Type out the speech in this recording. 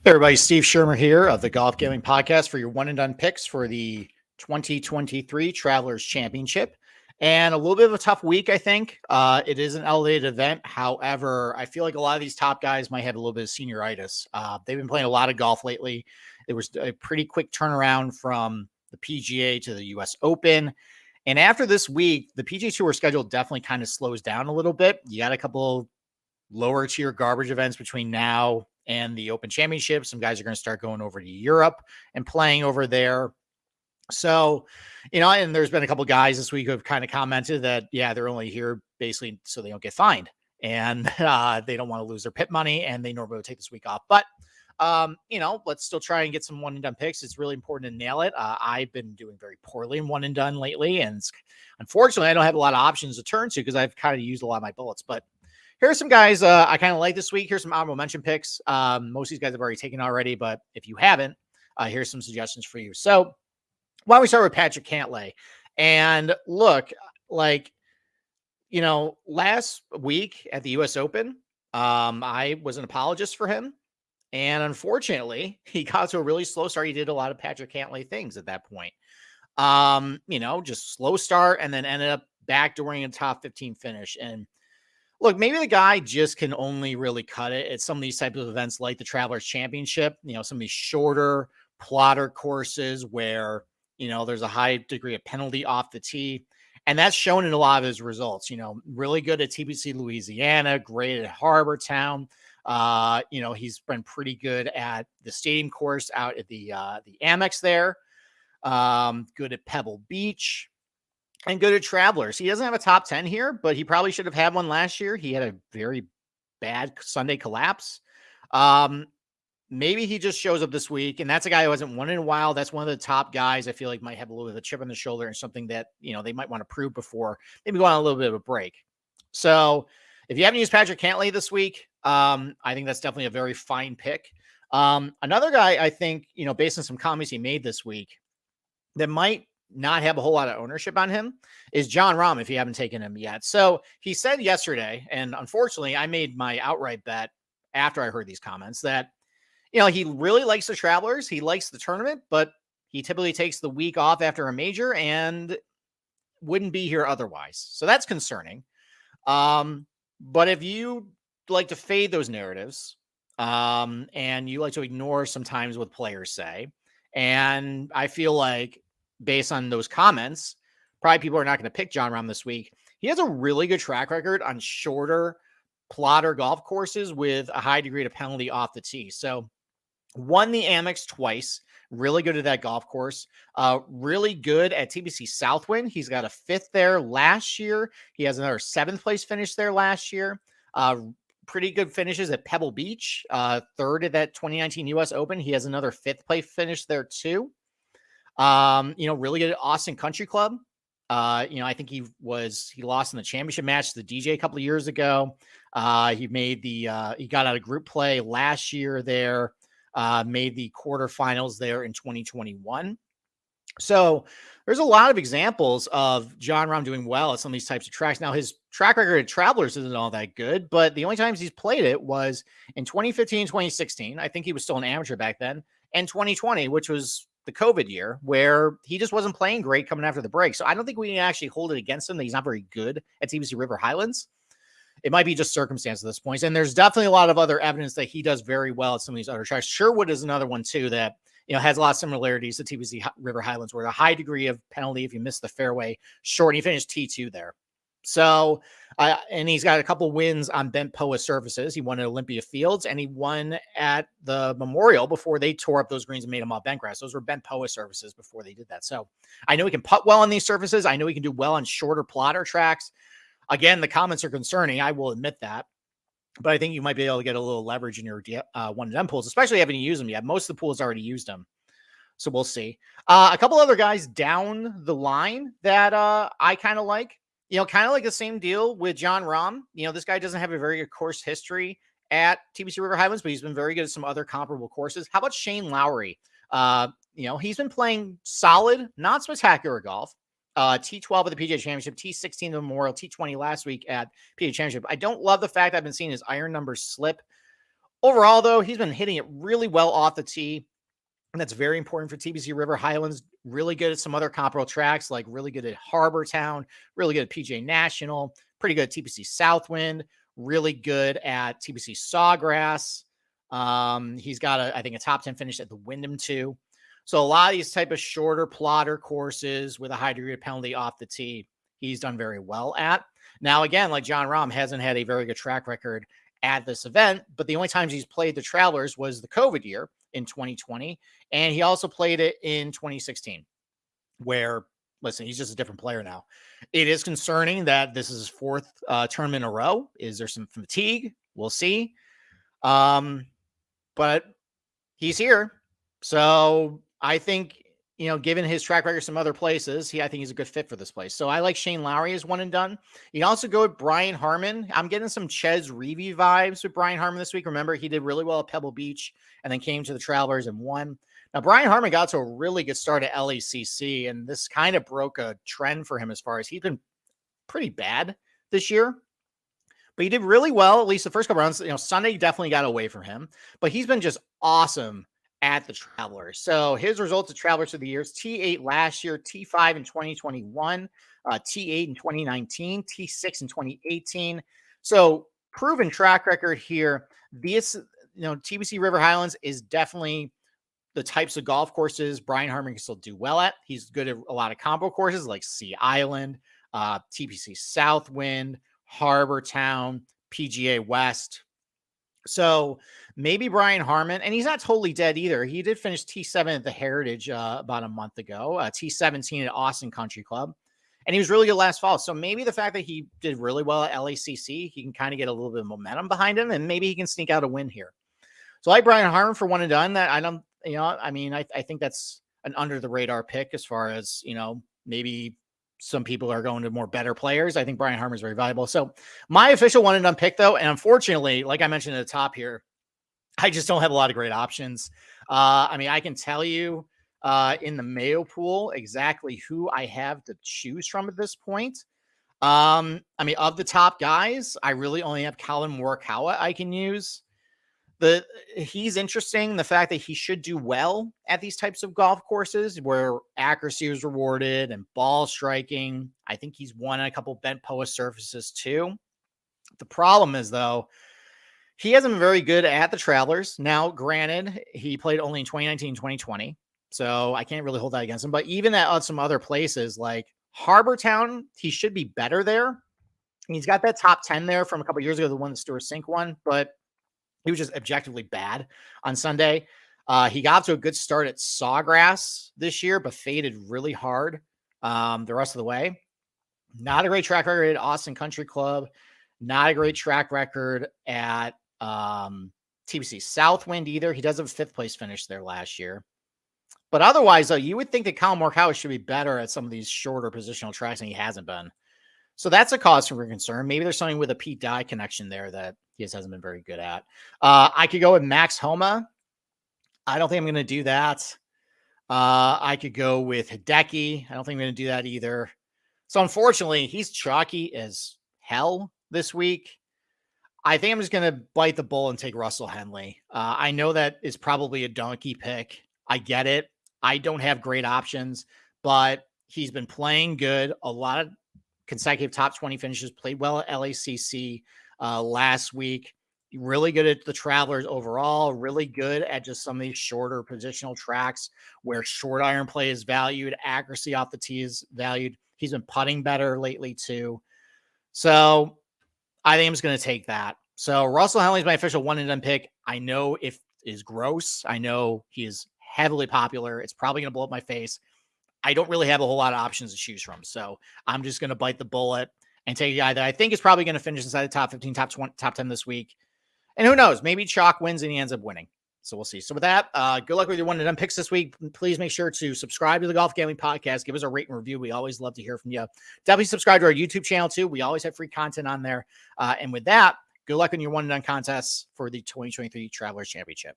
Hey everybody, Steve Schirmer here of the Golf Gambling Podcast for your one and done picks for the 2023 Travelers Championship. And a little bit of a tough week, I think. It is an elevated event. However, I feel like a lot of these top guys might have a little bit of senioritis. They've been playing a lot of golf lately. There was a pretty quick turnaround from the PGA to the US Open. And after this week, the PGA Tour schedule definitely kind of slows down a little bit. You got a couple lower tier garbage events between now and the Open Championship. Some guys are going to start going over to Europe and playing over there. So, and there's been a couple guys this week who have kind of commented that, yeah, they're only here basically so they don't get fined and they don't want to lose their pit money and they normally would take this week off. But, let's still try and get some one and done picks. It's really important to nail it. I've been doing very poorly in one and done lately. And unfortunately, I don't have a lot of options to turn to because I've kind of used a lot of my bullets. But here are some guys I kind of like this week. Here's some honorable mention picks. Most of these guys have already taken already, but if you haven't, here's some suggestions for you. So why don't we start with Patrick Cantlay? And look, last week at the US Open, I was an apologist for him. And unfortunately, he got to a really slow start. He did a lot of Patrick Cantlay things at that point. Just slow start and then ended up backdooring a top 15 finish. And look, maybe the guy just can only really cut it at some of these types of events like the Travelers Championship, some of these shorter plotter courses where, there's a high degree of penalty off the tee. And that's shown in a lot of his results, really good at TPC Louisiana, great at Harbor Town. He's been pretty good at the stadium course out at the Amex there. Good at Pebble Beach. And good at Travelers. He doesn't have a top 10 here, but he probably should have had one last year. He had a very bad Sunday collapse. Maybe he just shows up this week, and that's a guy who hasn't won in a while. That's one of the top guys I feel like might have a little bit of a chip on the shoulder and something that, they might want to prove before maybe go on a little bit of a break. So if you haven't used Patrick Cantlay this week, I think that's definitely a very fine pick. Another guy I think, based on some comments he made this week that might not have a whole lot of ownership on him is Jon Rahm, if you haven't taken him yet. So he said yesterday, and unfortunately I made my outright bet after I heard these comments that, he really likes the Travelers. He likes the tournament, but he typically takes the week off after a major and wouldn't be here otherwise. So that's concerning. But if you like to fade those narratives, and you like to ignore sometimes what players say, and I feel like based on those comments, probably people are not going to pick Jon Rahm this week. He has a really good track record on shorter plotter golf courses with a high degree of penalty off the tee. So won the Amex twice, really good at that golf course, really good at TPC Southwind. He's got a 5th there last year. He has another 7th place finish there last year. Pretty good finishes at Pebble Beach, 3rd at that 2019 US Open. He has another 5th place finish there too. Really good at Austin Country Club. I think he lost in the championship match to the DJ a couple of years ago. He got out of group play last year there, made the quarterfinals there in 2021. So there's a lot of examples of Jon Rahm doing well at some of these types of tracks. Now his track record at Travelers isn't all that good, but the only times he's played it was in 2015, 2016. I think he was still an amateur back then, and 2020, which was the COVID year where he just wasn't playing great coming after the break. So I don't think we can actually hold it against him that he's not very good at TPC River Highlands. It might be just circumstance at this point. And there's definitely a lot of other evidence that he does very well at some of these other tracks. Sherwood is another one too that, has a lot of similarities to TPC River Highlands, where a high degree of penalty if you miss the fairway short. And he finished T2 there. So, and he's got a couple wins on bent POA surfaces. He won at Olympia Fields and he won at the Memorial before they tore up those greens and made them all bent grass. Those were bent POA surfaces before they did that. So I know he can putt well on these surfaces. I know he can do well on shorter plotter tracks. Again, the comments are concerning. I will admit that. But I think you might be able to get a little leverage in your one and done pools, especially having used them yet. Most of the pools already used them. So we'll see. A couple other guys down the line that I kind of like. Kind of like the same deal with Jon Rahm. This guy doesn't have a very good course history at TPC River Highlands, but he's been very good at some other comparable courses. How about Shane Lowry? He's been playing solid, not spectacular golf. T12 at the PGA Championship, T16 the Memorial, T20 last week at PGA Championship. I don't love the fact I've been seeing his iron numbers slip Overall, though, he's been hitting it really well off the tee. And that's very important for TPC River Highlands. Really good at some other comparable tracks, like really good at Harbor Town, really good at PGA National, pretty good at TPC Southwind, really good at TPC Sawgrass. He's got I think a top 10 finish at the Wyndham too. So a lot of these type of shorter plotter courses with a high degree of penalty off the tee, he's done very well at. Now, again, like Jon Rahm hasn't had a very good track record at this event, but the only times he's played the Travelers was the COVID year in 2020. And he also played it in 2016, where, listen, he's just a different player now. It is concerning that this is his fourth tournament in a row. Is there some fatigue? We'll see. But he's here. So I think, given his track record some other places, I think he's a good fit for this place. So I like Shane Lowry as one and done. You can also go with Brian Harman. I'm getting some Ches Reavie vibes with Brian Harman this week. Remember, he did really well at Pebble Beach and then came to the Travelers and won. Now, Brian Harman got to a really good start at LACC, and this kind of broke a trend for him as far as he's been pretty bad this year. But he did really well, at least the first couple rounds. Sunday definitely got away from him, but he's been just awesome at the Travelers. So his results at Travelers for the years: T8 last year, T5 in 2021, T8 in 2019, T6 in 2018. So proven track record here. This, TBC River Highlands is definitely the types of golf courses Brian Harman can still do well at. He's good at a lot of combo courses like Sea Island, TPC Southwind, Harbor Town, PGA West. So maybe Brian Harman, and he's not totally dead either. He did finish T7 at the Heritage about a month ago, T17 at Austin Country Club, and he was really good last fall. So maybe the fact that he did really well at LACC, he can kind of get a little bit of momentum behind him, and maybe he can sneak out a win here. So I like Brian Harman for one and done. That I don't, I think that's an under the radar pick as far as, maybe some people are going to more better players. I think Brian Harman is very valuable. So my official one and done pick, though, and unfortunately, like I mentioned at the top here, I just don't have a lot of great options. I can tell you in the Mayo pool exactly who I have to choose from at this point. Of the top guys, I really only have Colin Morikawa I can use. He's interesting. The fact that he should do well at these types of golf courses where accuracy is rewarded and ball striking. I think he's won a couple bent post surfaces too. The problem is, though, he hasn't been very good at the Travelers. Now, granted, he played only in 2019, 2020. So I can't really hold that against him. But even at some other places like Harbor Town, he should be better there. He's got that top 10 there from a couple years ago, the one that Stuart Sink won. But he was just objectively bad on Sunday. He got to a good start at Sawgrass this year, but faded really hard the rest of the way. Not a great track record at Austin Country Club. Not a great track record at TPC Southwind either. He does have a fifth place finish there last year. But otherwise, though, you would think that Colin Morikawa should be better at some of these shorter positional tracks, and he hasn't been. So that's a cause for concern. Maybe there's something with a Pete Dye connection there that he just hasn't been very good at. I could go with Max Homa. I don't think I'm going to do that. I could go with Hideki. I don't think I'm going to do that either. So unfortunately, he's chalky as hell this week. I think I'm just going to bite the bullet and take Russell Henley. I know that is probably a donkey pick. I get it. I don't have great options, but he's been playing good. A lot of consecutive top 20 finishes, played well at LACC last week. Really good at the Travelers overall, really good at just some of these shorter positional tracks where short iron play is valued, accuracy off the tee is valued. He's been putting better lately too. So I think I'm just going to take that. So Russell Henley is my official one and done pick. I know if is gross. I know he is heavily popular. It's probably going to blow up my face. I don't really have a whole lot of options to choose from. So I'm just going to bite the bullet and take a guy that I think is probably going to finish inside the top 15, top 20, top 10 this week. And who knows, maybe Chalk wins and he ends up winning. So we'll see. So with that, good luck with your one and done picks this week. Please make sure to subscribe to the Golf Gambling Podcast. Give us a rate and review. We always love to hear from you. Definitely subscribe to our YouTube channel too. We always have free content on there. And with that, good luck in your one and done contests for the 2023 Travelers Championship.